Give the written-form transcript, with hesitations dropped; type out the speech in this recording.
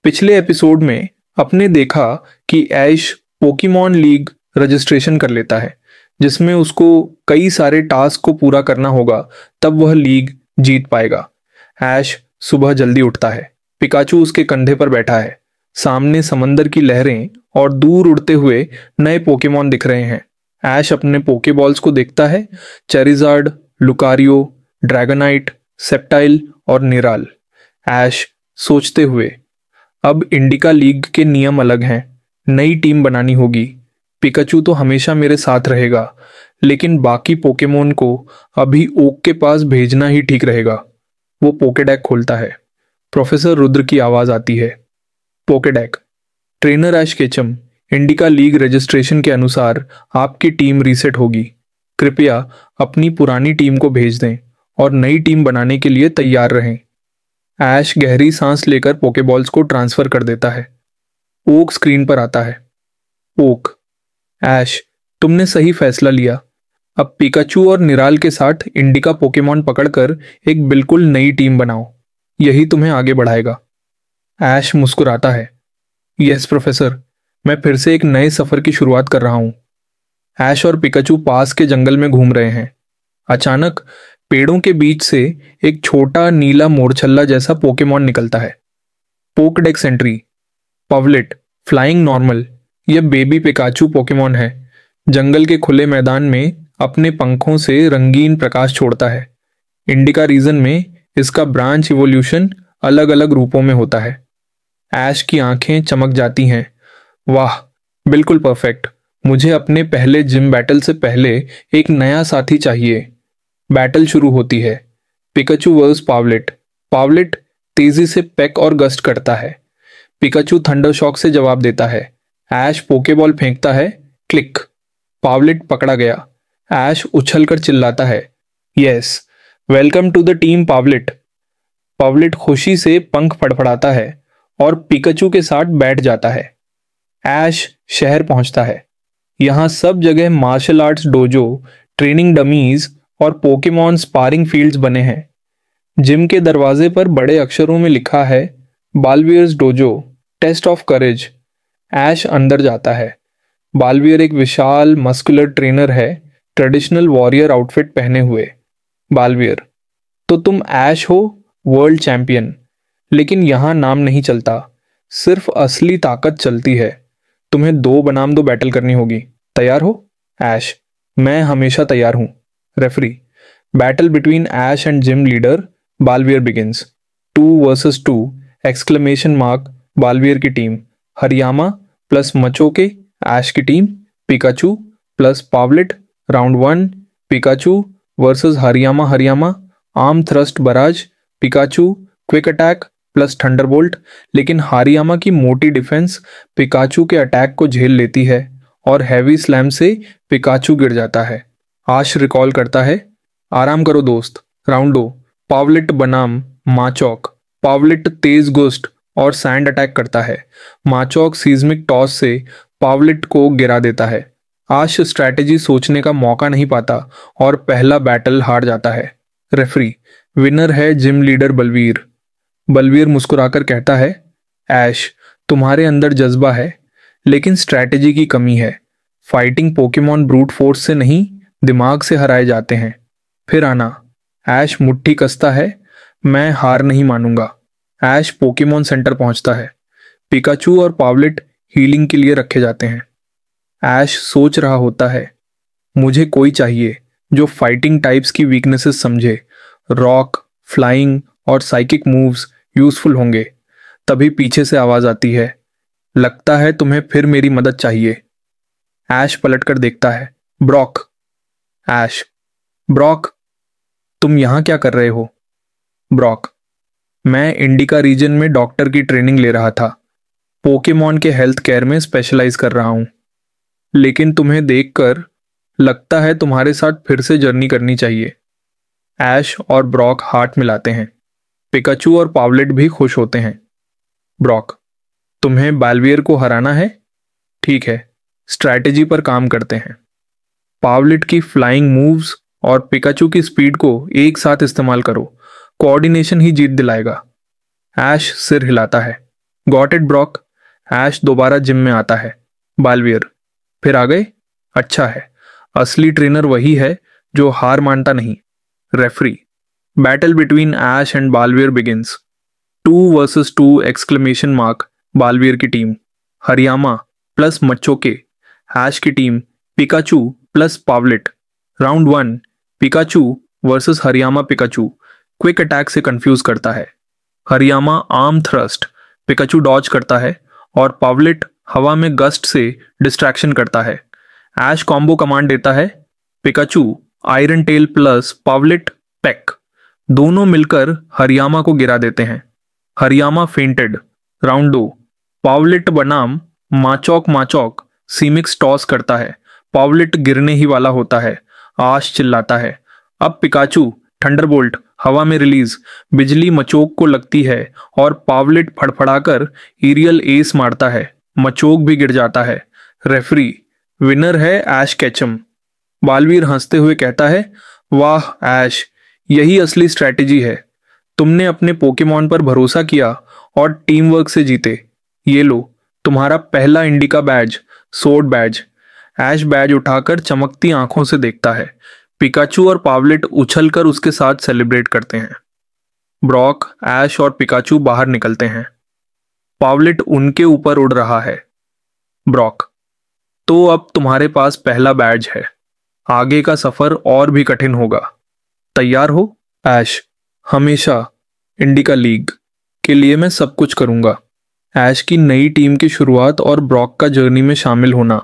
पिछले एपिसोड में आपने देखा कि ऐश पोकेमॉन लीग रजिस्ट्रेशन कर लेता है, जिसमें उसको कई सारे टास्क को पूरा करना होगा, तब वह लीग जीत पाएगा। ऐश सुबह जल्दी उठता है। पिकाचू उसके कंधे पर बैठा है। सामने समंदर की लहरें और दूर उड़ते हुए नए पोकेमॉन दिख रहे हैं। ऐश अपने पोकेबॉल्स को देखता है। चेरिज़ार्ड, लुकारियो, ड्रैगनाइट, सेप्टाइल और निराल। ऐश सोचते हुए, अब इंडिका लीग के नियम अलग हैं। नई टीम बनानी होगी। पिकाचू तो हमेशा मेरे साथ रहेगा, लेकिन बाकी पोकेमोन को अभी ओक के पास भेजना ही ठीक रहेगा। वो पोकेडेक खोलता है। प्रोफेसर रुद्र की आवाज आती है। पोकेडेक। ट्रेनर ऐश केचम, इंडिका लीग रजिस्ट्रेशन के अनुसार आपकी टीम रीसेट होगी। कृपया अपनी पुरानी टीम को भेज दें और नई टीम बनाने के लिए तैयार रहें। ऐश गहरी सांस लेकर पोकेबॉल्स को ट्रांसफर कर देता है। ओक स्क्रीन पर आता है। ओक। ऐश, तुमने सही फैसला लिया। अब पिकाचू और निराल के साथ इंडिका पोकेमॉन पकड़कर एक बिल्कुल नई टीम बनाओ। यही तुम्हें आगे बढ़ाएगा। ऐश मुस्कुराता है। यस प्रोफेसर, मैं फिर से एक नए सफर की शुरुआत कर रहा हूं। ऐश और पिकाचू पास के जंगल में घूम रहे हैं। अचानक पेड़ों के बीच से एक छोटा नीला मोरछल्ला जैसा पोकेमॉन निकलता है। Pokedex entry. Pawlet, flying normal. यह बेबी पिकाचू पोकेमॉन है। जंगल के खुले मैदान में अपने पंखों से रंगीन प्रकाश छोड़ता है। इंडिका रीजन में इसका ब्रांच इवोल्यूशन अलग अलग रूपों में होता है। ऐश की आंखें चमक जाती हैं। वाह, बिल्कुल परफेक्ट। मुझे अपने पहले जिम बैटल से पहले एक नया साथी चाहिए। बैटल शुरू होती है। Pikachu verse पावलेट। पावलेट तेजी से पेक और गस्ट करता है। पिकाचू थंडर शॉक से जवाब देता है। ऐश पोकेबॉल फेंकता है। क्लिक। पावलेट पकड़ा गया। ऐश उछलकर चिल्लाता है, yes, welcome to the team Pawlet. Pawlet खुशी से पंख फड़फड़ाता है और पिकाचू के साथ बैठ जाता है। ऐश शहर पहुंचता है। यहाँ सब जगह martial arts dojo, training dummies और पोकेमॉन स्पारिंग फील्ड्स बने हैं। जिम के दरवाजे पर बड़े अक्षरों में लिखा है, बालवियर्स डोजो, टेस्ट ऑफ करेज। ऐश अंदर जाता है। बालवियर एक विशाल मस्कुलर ट्रेनर है, ट्रेडिशनल वॉरियर आउटफिट पहने हुए। बालवियर, तो तुम ऐश हो, वर्ल्ड चैंपियन। लेकिन यहाँ नाम नहीं चलता, सिर्फ असली ताकत चलती है। तुम्हें 2 बनाम 2 बैटल करनी होगी। तैयार हो? ऐश, मैं हमेशा तैयार हूं। Referee. Battle between Ash and gym leader Balvier begins. 2 versus 2 exclamation mark. Balvier की team Hariyama plus Machoke, Ash की team Pikachu plus Pawlet. Round 1, Pikachu versus Hariyama. Hariyama arm thrust barrage. Pikachu quick attack plus thunderbolt. लेकिन Hariyama की मोटी defence Pikachu के attack को झेल लेती है और हैवी स्लैम से पिकाचू गिर जाता है। आश रिकॉल करता है, आराम करो दोस्त। राउंड 2, पावलेट बनाम माचॉक। पावलेट तेज गुस्ट और सैंड अटैक करता है। माचॉक सीज्मिक टॉस से पावलेट को गिरा देता है। आश स्ट्रैटेजी सोचने का मौका नहीं पाता और पहला बैटल हार जाता है। रेफरी। विनर है जिम लीडर बलवीर। बलवीर मुस्कुराकर कहता है, ऐश, तुम्हारे अंदर जज्बा है, लेकिन स्ट्रैटेजी की कमी है। फाइटिंग पोकेमॉन ब्रूट फोर्स से नहीं, दिमाग से हराए जाते हैं। फिर आना। ऐश मुट्ठी कसता है। मैं हार नहीं मानूंगा। ऐश पोकेमॉन सेंटर पहुंचता है। पिकाचू और पावलेट हीलिंग के लिए रखे जाते हैं। ऐश सोच रहा होता है, मुझे कोई चाहिए जो फाइटिंग टाइप्स की वीकनेसेस समझे। रॉक, फ्लाइंग और साइकिक मूव्स यूजफुल होंगे। तभी पीछे से आवाज आती है, लगता है तुम्हें फिर मेरी मदद चाहिए। ऐश पलटकर देखता है। ब्रॉक। ऐश, ब्रॉक, तुम यहां क्या कर रहे हो? ब्रॉक, मैं इंडिका रीजन में डॉक्टर की ट्रेनिंग ले रहा था। पोकेमॉन के हेल्थ केयर में स्पेशलाइज कर रहा हूं। लेकिन तुम्हें देखकर लगता है तुम्हारे साथ फिर से जर्नी करनी चाहिए। ऐश और ब्रॉक हाथ मिलाते हैं। पिकाचू और पावलेट भी खुश होते हैं। ब्रॉक, तुम्हें बालवियर को हराना है? ठीक है, स्ट्रैटेजी पर काम करते हैं। पावलेट की फ्लाइंग मूव्स और पिकाचू की स्पीड को एक साथ इस्तेमाल करो। कोऑर्डिनेशन ही जीत दिलाएगा। ऐश सिर हिलाता है। Got it Brock. ऐश दोबारा जिम में आता है। बालवियर, फिर आ गए? अच्छा है, असली ट्रेनर वही है जो हार मानता नहीं। Referee, battle between Ash and Balvier begins. 2 versus 2 exclamation mark. Balvier की team Hariyama plus Machoke, Ash की team Pikachu plus Pawlet. Round 1, Pikachu versus Hariyama. Pikachu quick attack से कंफ्यूज करता है। Hariyama arm thrust, Pikachu dodge करता है और पावलेट हवा में गस्ट से डिस्ट्रैक्शन करता है। ऐश कॉम्बो कमांड देता है, Pikachu iron tail plus Pawlet peck, दोनों मिलकर हरियामा को गिरा देते हैं। हरियामा फेंटेड। राउंड 2, पावलेट बनाम माचौक। माचौक सीमिक्स टॉस करता है। पावलेट गिरने ही वाला होता है। आश चिल्लाता है। अब पिकाचू थंडरबोल्ट हवा में रिलीज, बिजली मचोक को लगती है और पावलेट फड़फड़ाकर एरियल एस मारता है। मचोक भी गिर जाता है। रेफरी, विनर है ऐश केचम। बालवीर हंसते हुए कहता है, वाह ऐश, यही असली स्ट्रैटेजी है। तुमने अपने पोकेमॉन पर भरोसा किया और टीम वर्क से जीते। ये लो तुम्हारा पहला इंडिका बैज, सोड बैज। ऐश बैज उठाकर चमकती आंखों से देखता है। पिकाचू और पावलेट उछलकर उसके साथ सेलिब्रेट करते हैं। ब्रॉक, ऐश और पिकाचू बाहर निकलते हैं। पावलेट उनके ऊपर उड़ रहा है। ब्रॉक, तो अब तुम्हारे पास पहला बैज है। आगे का सफर और भी कठिन होगा। तैयार हो? ऐश, हमेशा। इंडिका लीग के लिए मैं सब कुछ करूंगा। ऐश की नई टीम की शुरुआत और ब्रॉक का जर्नी में शामिल होना